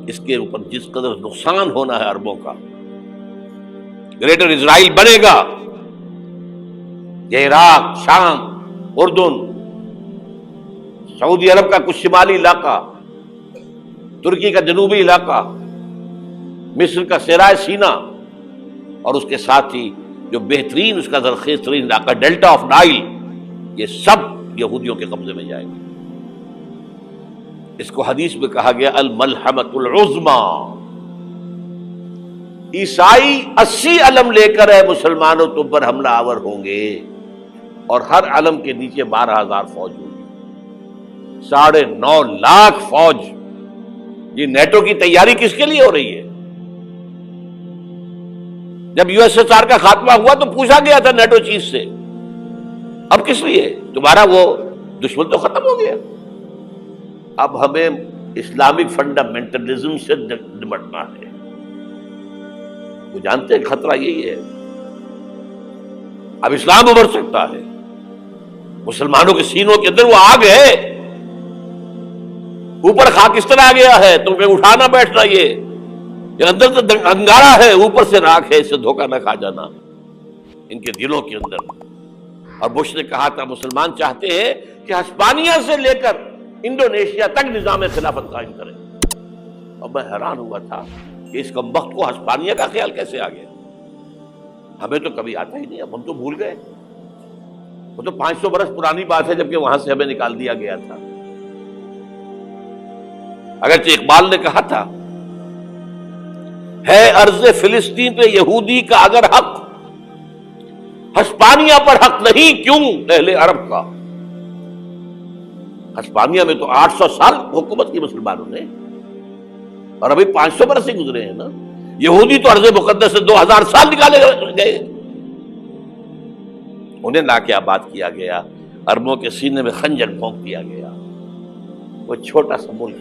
اس کے اوپر جس قدر نقصان ہونا ہے عربوں کا، گریٹر اسرائیل بنے گا، یہ عراق، شام، اردن، سعودی عرب کا کچھ شمالی علاقہ، ترکی کا جنوبی علاقہ، مصر کا صحرائے سینا، اور اس کے ساتھ ہی جو بہترین اس کا زرخیز ترین علاقہ ڈیلٹا آف نائل، یہ سب یہودیوں کے قبضے میں جائے گا۔ اس کو حدیث میں کہا گیا الملحمۃ العظمی۔ عیسائی 80 علم لے کر ہے مسلمانوں تم پر حملہ آور ہوں گے، اور ہر علم کے نیچے 12,000 فوج ہوگی، 9.5 لاکھ فوج۔ یہ نیٹو کی تیاری کس کے لیے ہو رہی ہے؟ جب USSR کا خاتمہ ہوا تو پوچھا گیا تھا نیٹو چیف سے، اب کس لیے؟ تمہارا وہ دشمن تو ختم ہو گیا، اب ہمیں اسلامک فنڈامنٹلزم سے نمٹنا ہے۔ وہ جانتے ہیں خطرہ یہی ہے، اب اسلام ابھر سکتا ہے، مسلمانوں کے سینوں کے اندر وہ آگ ہے، اوپر خاکستر آ گیا ہے، تمہیں اٹھانا بیٹھنا، یہ اندر تو انگارہ ہے، اوپر سے راکھ ہے، اس سے دھوکہ نہ کھا جانا ان کے دلوں کے اندر۔ اور بش نے کہا تھا مسلمان چاہتے ہیں کہ ہسپانیہ سے لے کر انڈونیشیا تک نظام خلافت قائم کریں، اور میں حیران ہوا تھا کہ اس کمبخت کو ہسپانیہ کا خیال کیسے آ گیا؟ ہمیں تو کبھی آتا ہی نہیں، اب ہم تو بھول گئے، وہ تو 500 برس پرانی بات ہے جبکہ وہاں سے ہمیں نکال دیا گیا تھا۔ اگرچہ اقبال نے کہا تھا ہے ارض فلسطین پہ یہودی کا اگر حق، ہسپانیہ پر حق نہیں کیوں اہل عرب کا؟ ہسپانیہ میں تو 800 سال حکومت کی مسلمانوں نے، اور ابھی 500 برس ہی گزرے ہیں نا۔ یہودی تو ارض مقدس سے 2000 سال نکالے گئے، انہیں لا کے آباد کیا گیا، عربوں کے سینے میں خنجر پھونک دیا گیا۔ وہ چھوٹا سا ملک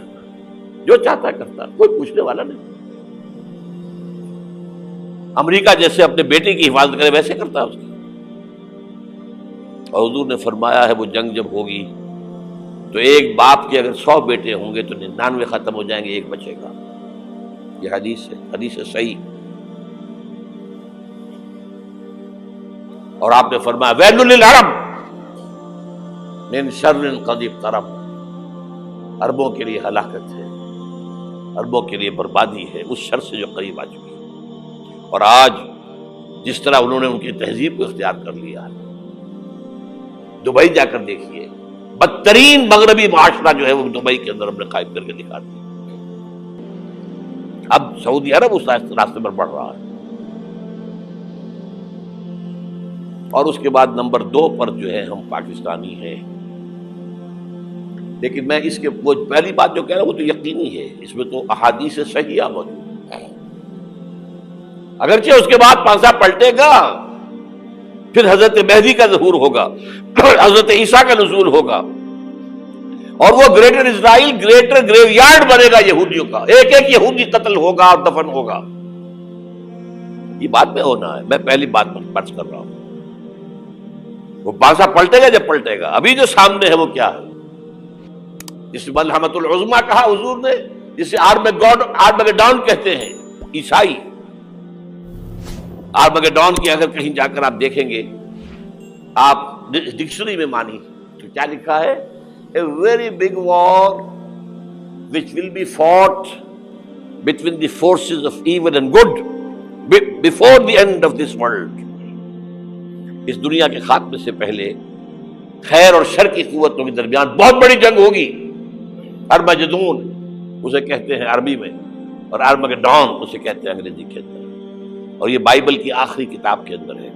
جو چاہتا کرتا، کوئی پوچھنے والا نہیں۔ امریکہ جیسے اپنے بیٹے کی حفاظت کرے ویسے کرتا ہے اس کی۔ اور حضور نے فرمایا ہے وہ جنگ جب ہوگی تو ایک باپ کے اگر 100 بیٹے ہوں گے تو 99 ختم ہو جائیں گے، ایک بچے گا۔ یہ حدیث ہے، حدیث ہے صحیح۔ اور آپ نے فرمایا ویل للعرب من شر قد اقترب، عربوں کے لیے ہلاکت ہے، عربوں کے لیے بربادی ہے اس شر سے جو قریب آ چکی ہے۔ اور آج جس طرح انہوں نے ان کی تہذیب کو اختیار کر لیا ہے، دبئی جا کر دیکھیے، بدترین مغربی معاشرہ جو ہے وہ دبئی کے اندر ہم نے قائم کر کے دکھا دیا۔ اب سعودی عرب اس راستے پر بڑھ رہا ہے۔ اور اس کے بعد نمبر 2 پر جو ہے ہم پاکستانی ہیں، لیکن میں اس کے وہ پہلی بات جو کہہ رہا ہوں وہ تو یقینی ہے، اس میں تو احادیث صحیحہ موجود ہے۔ اگرچہ اس کے بعد پانسا پلٹے گا، پھر حضرت مہدی کا ظہور ہوگا، حضرت عیسیٰ کا نزول ہوگا، اور وہ گریٹر اسرائیل گریٹر گریو یارڈ بنے گا یہودیوں کا، ایک ایک یہودی قتل ہوگا اور دفن ہوگا۔ یہ بات میں ہونا ہے، میں پہلی بات پر فرض کر رہا ہوں۔ وہ پانسا پلٹے گا جب پلٹے گا، ابھی جو سامنے ہے وہ کیا ہے؟ جس ملحمۃ العظمی کہا حضور نے، جسے آرمگیڈون کہتے ہیں عیسائی۔ آرمگیڈون کی اگر کہیں جا کر آپ دیکھیں گے، آپ ڈکشنری میں مانی تو کیا لکھا ہے؟ A very big war which will be fought between the forces of evil and good before the end of this world۔ اس دنیا کے خاتمے سے پہلے خیر اور شر کی قوتوں کے درمیان بہت بڑی جنگ ہوگی۔ ارمجدون اسے کہتے ہیں عربی میں، اور آرمگیڈون اسے کہتے ہیں انگریزی کے اندر، اور یہ بائبل کی آخری کتاب کے اندر ہے،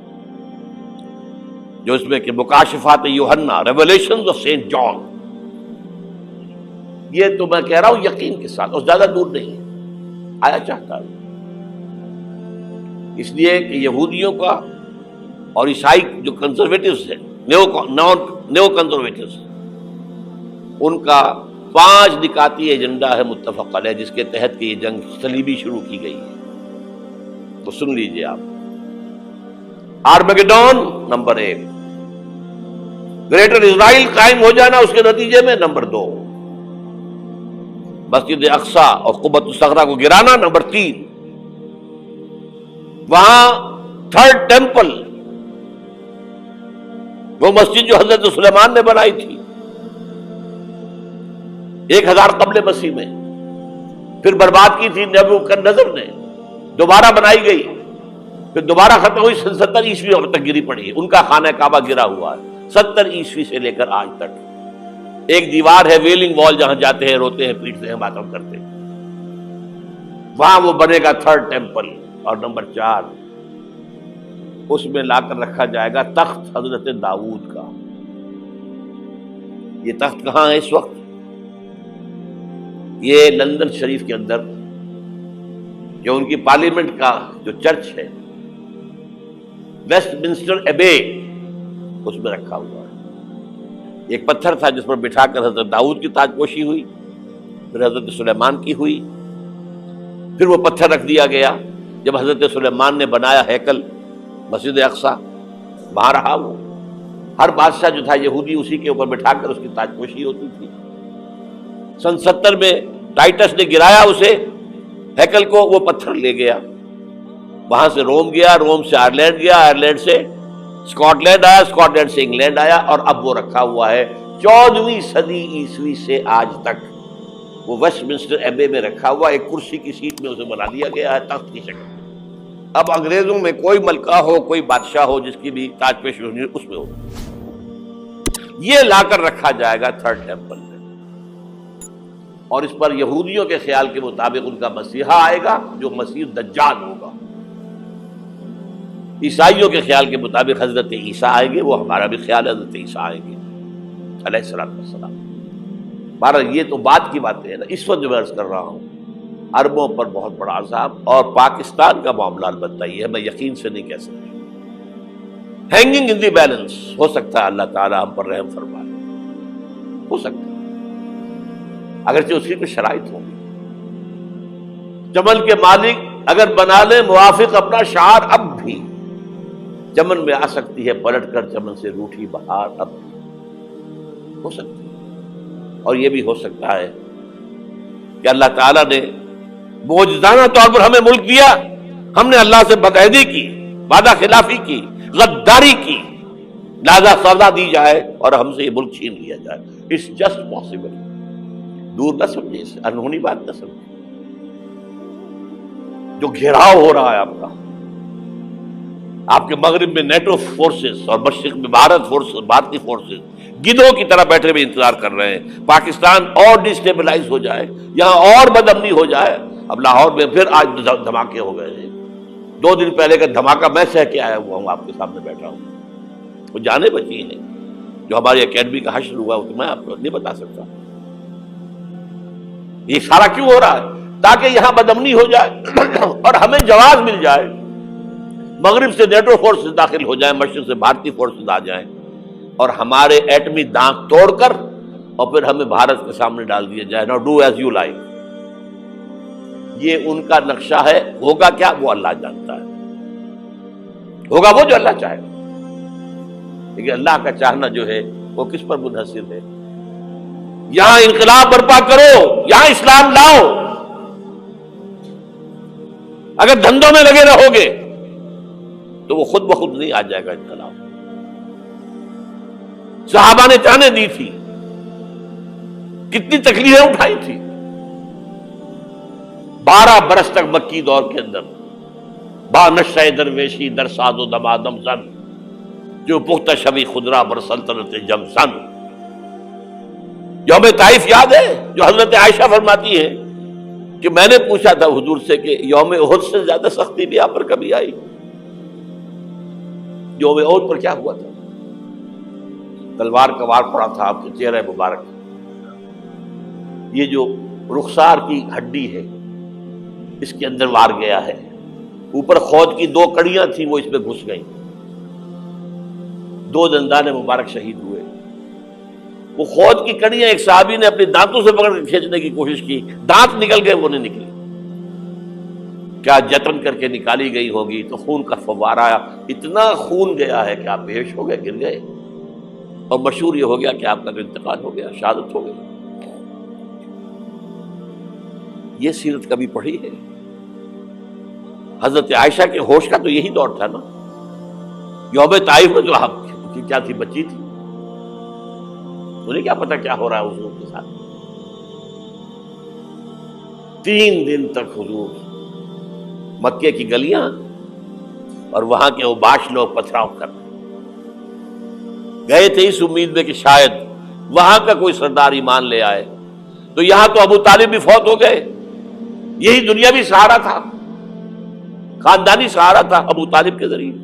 جو اس میں کہ مکاشفات یوحنا، ریویلیشنز آف سینٹ جان۔ یہ تو میں کہہ رہا ہوں یقین کے ساتھ، اور زیادہ دور نہیں آیا چاہتا ہے، اس لیے کہ یہودیوں کا اور عیسائی جو کنزرویٹوز ہیں، نیو کنزرویٹوز، ان کا 5 نکاتی ایجنڈا ہے متفق علیہ، جس کے تحت کہ یہ جنگ صلیبی شروع کی گئی ہے۔ تو سن لیجئے آپ، آرمگیڈون نمبر 1، گریٹر اسرائیل قائم ہو جانا اس کے نتیجے میں نمبر 2، مسجد اقصی اور قبۃ الصغریٰ کو گرانا نمبر 3. وہاں تھرڈ ٹیمپل، وہ مسجد جو حضرت سلیمان نے بنائی تھی 1000 قبل مسیح میں، پھر برباد کی تھی نبوکدنضر نے، دوبارہ بنائی گئی، پھر دوبارہ ختم ہوئی 70 عیسوی تک گری پڑی ہے. ان کا خانہ کعبہ گرا ہوا ہے 70 عیسوی سے لے کر آج تک. ایک دیوار ہے ویلنگ وال، جہاں جاتے ہیں، روتے ہیں، پیٹتے ہیں، ماتم کرتے ہیں. وہاں وہ بنے گا تھرڈ ٹیمپل. اور نمبر 4، اس میں لا کر رکھا جائے گا تخت حضرت داؤد کا. یہ تخت کہاں ہے اس وقت؟ یہ لندن شریف کے اندر جو ان کی پارلیمنٹ کا جو چرچ ہے، ویسٹ منسٹر ایبے، اس میں رکھا ہوا ہے. ایک پتھر تھا جس پر بٹھا کر حضرت داؤد کی تاج پوشی ہوئی، پھر حضرت سلیمان کی ہوئی، پھر وہ پتھر رکھ دیا گیا جب حضرت سلیمان نے بنایا ہیکل مسجد اقصی، وہاں رہا وہ. ہر بادشاہ جو تھا یہودی اسی کے اوپر بٹھا کر اس کی تاج پوشی ہوتی تھی. سن 70 میں ٹائٹس نے گرایا اسے ہیکل کو، وہ پتھر لے گیا، وہاں سے روم گیا، روم سے آئرلینڈ گیا، آئرلینڈ سے اسکاٹ لینڈ آیا، اسکاٹ لینڈ سے انگلینڈ آیا، اور اب وہ رکھا ہوا ہے 14ویں صدی عیسوی سے آج تک. وہ ویسٹ منسٹر ایبے میں رکھا ہوا، ایک کرسی کی سیٹ میں اسے بنا دیا گیا ہے تخت کی شکل. اب انگریزوں میں کوئی ملکہ ہو، کوئی بادشاہ ہو جس کی بھی تاج پوشی ہونی اس میں ہو، یہ لا کر رکھا جائے گا تھرڈ ٹیمپل میں. اور اس پر یہودیوں کے خیال کے مطابق ان کا مسیحا آئے گا جو مسیح دجال ہوگا. عیسائیوں کے خیال کے مطابق حضرت عیسیٰ آئیں گے، وہ ہمارا بھی خیال ہے حضرت عیسیٰ آئیں گے علیہ السلام. بہرحال یہ تو بعد کی باتیں ہیں نا. اس وقت جو میں عرض کر رہا ہوں عربوں پر بہت بڑا عذاب، اور پاکستان کا معاملہ البتہ یہ ہے، میں یقین سے نہیں کہہ سکتا. ہینگنگ ان دی بیلنس، ہو سکتا ہے اللہ تعالیٰ ہم پر رحم فرمائے، ہو سکتا ہے، اگرچہ اس کی کچھ شرائط ہوگی. چمن کے مالک اگر بنا لیں موافق اپنا شعار، اب بھی چمن میں آ سکتی ہے پلٹ کر چمن سے روٹھی بہار، اب بھی ہو سکتی ہے. اور یہ بھی ہو سکتا ہے کہ اللہ تعالیٰ نے معجزانہ طور پر ہمیں ملک دیا، ہم نے اللہ سے بدعہدی کی، وعدہ خلافی کی، غداری کی، لہذا سزا دی جائے اور ہم سے یہ ملک چھین لیا جائے. It's just possible. دور نہ سمجھے، اسے انہونی بات نہ سمجھے. جو گھیراؤ ہو رہا ہے آپ کے مغرب میں نیٹو فورسز اور مشرق میں بھارتی فورسز گدھوں کی طرح بیٹھے ہوئے انتظار کر رہے ہیں پاکستان اور ڈسٹیبلائز ہو جائے، یہاں اور بدامنی ہو جائے. اب لاہور میں پھر آج دھماکے ہو گئے ہیں. 2 دن پہلے کا دھماکہ میں سہ کے آیا ہوا ہوں، آپ کے سامنے بیٹھا ہوں. وہ جانیں بچی ہیں جو ہماری اکیڈمی کا حشر ہوا، تو میں آپ کو نہیں بتا سکتا. یہ سارا کیوں ہو رہا ہے؟ تاکہ یہاں بدامنی ہو جائے اور ہمیں جواز مل جائے. مغرب سے نیٹو فورسز داخل ہو جائیں، مشرق سے بھارتی فورسز آ جائیں اور ہمارے ایٹمی دانت توڑ کر اور پھر ہمیں بھارت کے سامنے ڈال دیا جائے. نو ڈو ایز یو لائک. یہ ان کا نقشہ ہے. ہوگا کیا وہ اللہ جانتا ہے، ہوگا وہ جو اللہ چاہے. لیکن اللہ کا چاہنا جو ہے وہ کس پر منحصر ہے؟ یہاں انقلاب برپا کرو، یہاں اسلام لاؤ. اگر دھندوں میں لگے رہو گے تو وہ خود بخود نہیں آ جائے گا انقلاب. صحابہ نے جانیں دی تھی، کتنی تکلیفیں اٹھائی تھی. 12 برس تک مکی دور کے اندر با نشہ درویشی در ساز و دمادم زن، جو پختہ شبی خدرا بر سلطنت جم سن. یوم طائف یاد ہے جو حضرت عائشہ فرماتی ہے کہ میں نے پوچھا تھا حضور سے کہ یوم احد سے زیادہ سختی بھی آپ پر کبھی آئی؟ یوم احد پر کیا ہوا تھا؟ تلوار کا وار پڑا تھا آپ کے چہرہ مبارک. یہ جو رخسار کی ہڈی ہے اس کے اندر وار گیا ہے. اوپر خود کی 2 کڑیاں تھیں، وہ اس میں گھس گئیں. 2 دندان مبارک شہید ہوئے. وہ خود کی کڑیاں ایک صحابی نے اپنے دانتوں سے پکڑ کر کھینچنے کی کوشش کی، دانت نکل گئے، وہ نہیں نکلی. کیا جتن کر کے نکالی گئی ہوگی تو خون کا فوارہ آیا. اتنا خون گیا ہے کہ آپ بے ہوش ہو گئے، گر گئے، اور مشہور یہ ہو گیا کہ آپ کا تو انتقال ہو گیا، شہادت ہو گئی. یہ سیرت کبھی پڑھی ہے؟ حضرت عائشہ کے ہوش کا تو یہی دور تھا نا. یوم طائف میں جو آپ کی کیا تھی، بچی تھی، انہیں کیا پتا کیا ہو رہا ہے حضور کے ساتھ. 3 دن تک حضور مکے کی گلیاں اور وہاں کے اوباش لوگ پتھراؤ کر گئے تھے اس امید میں کہ شاید وہاں کا کوئی سردار ایمان لے آئے. تو یہاں تو ابو طالب بھی فوت ہو گئے، یہی دنیاوی سہارا تھا، خاندانی سہارا تھا ابو طالب کے ذریعے.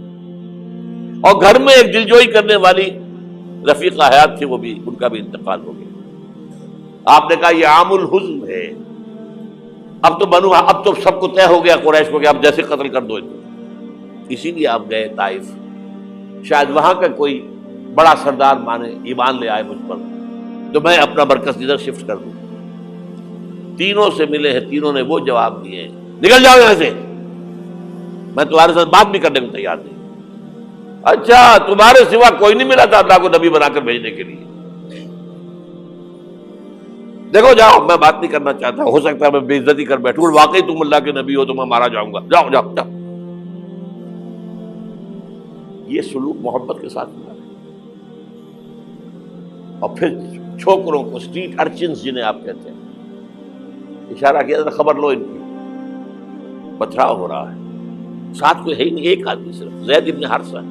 اور گھر میں ایک دلجوئی کرنے والی رفیقہ حیات تھی، وہ بھی، ان کا بھی انتقال ہو گیا. آپ نے کہا یہ عام الحزن ہے، اب تو سب کو طے ہو گیا قریش کو کہ اب جیسے قتل کر دو. اسی لیے آپ گئے طائف، شاید وہاں کا کوئی بڑا سردار مانے، ایمان لے آئے مجھ پر، تو میں اپنا مرکز ادھر شفٹ کر دوں. تینوں سے ملے ہیں، تینوں نے وہ جواب دیے ہیں، نکل جاؤ یہاں سے، میں تمہارے ساتھ بات بھی کرنے کو تیار نہیں. اچھا، تمہارے سوا کوئی نہیں ملا تھا اللہ کو نبی بنا کر بھیجنے کے لیے؟ دیکھو جاؤ، میں بات نہیں کرنا چاہتا، ہو سکتا ہے میں بے عزتی کر بیٹھوں، اور واقعی تم اللہ کے نبی ہو تو میں مارا جاؤں گا، جاؤ جاؤ جاؤ. یہ سلوک محبت کے ساتھ ملا. اور پھر چھوکروں کو، اسٹریٹ ارچنز جنہیں آپ کہتے ہیں، اشارہ کیا تھا، خبر لو ان کی، پتھراؤ ہو رہا ہے. ساتھ کوئی ہے ہی نہیں، ایک آدمی صرف، زید ابن حارثہ.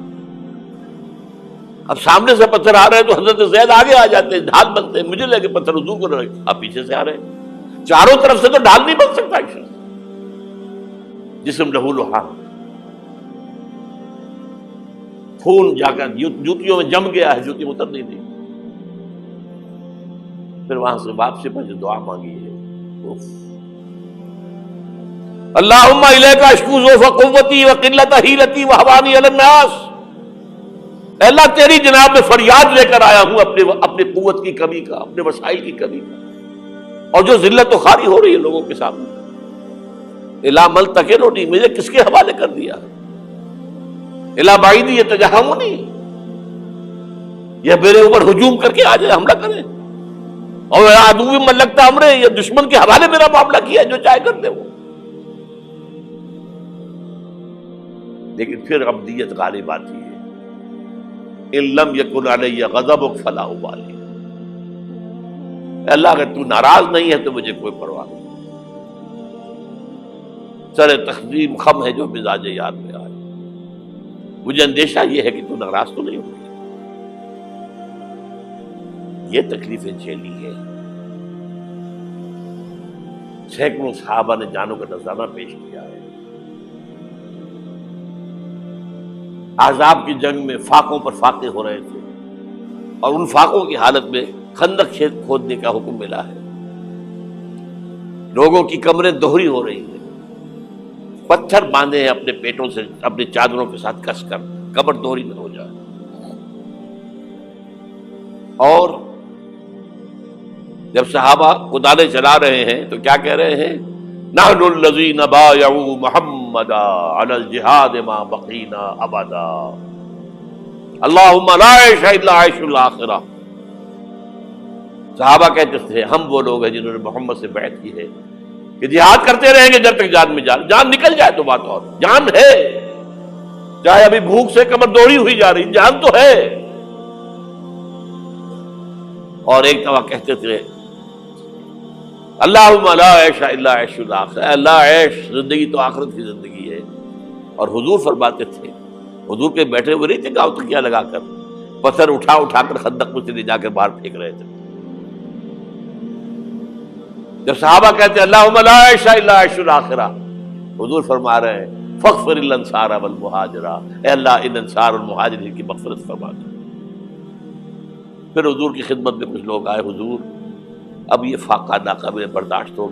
اب سامنے سے پتھر آ رہے ہیں تو حضرت زید آگے آ جاتے ہیں، ڈھال بنتے ہیں، مجھے لگے پتھر حضور کو لگے، آپ پیچھے سے آ رہے ہیں. چاروں طرف سے تو ڈھال نہیں بن سکتا. جسم لہو لہا، خون جا کر جوتیوں میں جم گیا ہے، جوتی اتر نہیں تھی. پھر وہاں سے واپسی پر جو دعا مانگی ہے، اللہم الیک اشکو ضعف قوتی وقلت حیلتی وہوانی علی الناس. اے اللہ تیری جناب میں فریاد لے کر آیا ہوں اپنے قوت کی کمی کا، اپنے وسائل کی کمی کا، اور جو ذلت و خواری ہو رہی ہے لوگوں کے سامنے. الا ملتکلنی، مجھے کس کے حوالے کر دیا؟ الا بعیدی یتجہمنی، یہ میرے اوپر ہجوم کر کے آ جائے، حملہ کرے. اور عدو من لگتا امرے، یہ دشمن کے حوالے میرا معاملہ کیا، جو چاہے کر دے وہ. لیکن پھر عبدیت غالب آتی ہے. ان لم یکن علی غضبک فلا ابالی، اللہ اگر تو ناراض نہیں ہے تو مجھے کوئی پرواہ نہیں. سر تقسیم خم ہے جو مزاج یار میں آئے، مجھے اندیشہ یہ ہے کہ تو ناراض تو نہیں ہوگی. یہ تکلیفیں جھیلی ہے. سینکڑوں صحابہ نے جانوں کا نذرانہ پیش کیا ہے. احزاب کی جنگ میں فاقوں پر فاقے ہو رہے تھے، اور ان فاقوں کی حالت میں خندق کھودنے کا حکم ملا ہے. لوگوں کی کمریں دوہری ہو رہی ہیں، پتھر باندھے ہیں اپنے پیٹوں سے، اپنی چادروں کے ساتھ کس کر کمر دوہری نہ ہو جائے. اور جب صحابہ کدالیں چلا رہے ہیں تو کیا کہہ رہے ہیں؟ نحن الذین بایعوا محمدا علی الجہاد ما بقینا ابدا، اللہم لا عیش الا عیش الاخرہ. صحابہ کہتے تھے ہم وہ لوگ ہیں جنہوں نے محمد سے بیعت کی ہے کہ جہاد کرتے رہیں گے جب تک جان میں جان نکل جائے تو بات اور، جان ہے، چاہے ابھی بھوک سے کمر دوڑی ہوئی جا رہی، جان تو ہے. اور ایک دفعہ کہتے تھے اللہم لا عیش الا عیش الاخرہ، اللہ عیش، زندگی تو آخرت کی زندگی ہے. اور حضور فرماتے تھے، حضور کے بیٹھے ہوئے نہیں تھے گاؤں تکیہ لگا کر، پتھر اٹھا اٹھا کر خندق میں سے لے جا کر باہر پھینک رہے تھے. جب صحابہ کہتے ہیں اللہم لا عیش الا عیش الاخرہ، حضور فرما رہے ہیں فاغفر للانصار والمہاجرہ، اے اللہ ان انصار اور مہاجرین کی مغفرت فرما دے. پھر حضور کی خدمت میں کچھ لوگ آئے، حضور اب یہ فاقہ ناقابل برداشت ہو گیا.